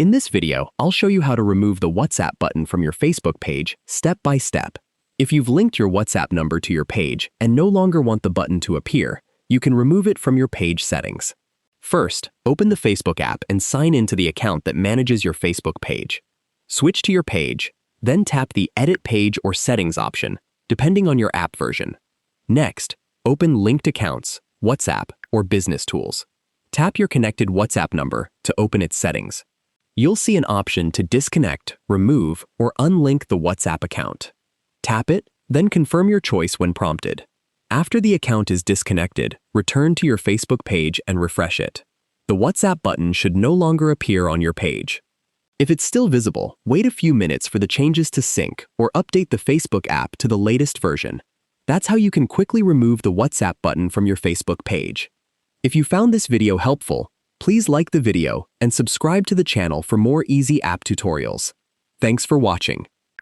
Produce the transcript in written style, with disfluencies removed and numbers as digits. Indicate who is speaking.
Speaker 1: In this video, I'll show you how to remove the WhatsApp button from your Facebook page step by step. If you've linked your WhatsApp number to your page and no longer want the button to appear, you can remove it from your page settings. First, open the Facebook app and sign into the account that manages your Facebook page. Switch to your page, then tap the Edit Page or Settings option, depending on your app version. Next, open Linked Accounts, WhatsApp, or Business Tools. Tap your connected WhatsApp number to open its settings. You'll see an option to disconnect, remove, or unlink the WhatsApp account. Tap it, then confirm your choice when prompted. After the account is disconnected, return to your Facebook page and refresh it. The WhatsApp button should no longer appear on your page. If it's still visible, wait a few minutes for the changes to sync or update the Facebook app to the latest version. That's how you can quickly remove the WhatsApp button from your Facebook page. If you found this video helpful, please like the video and subscribe to the channel for more easy app tutorials. Thanks for watching.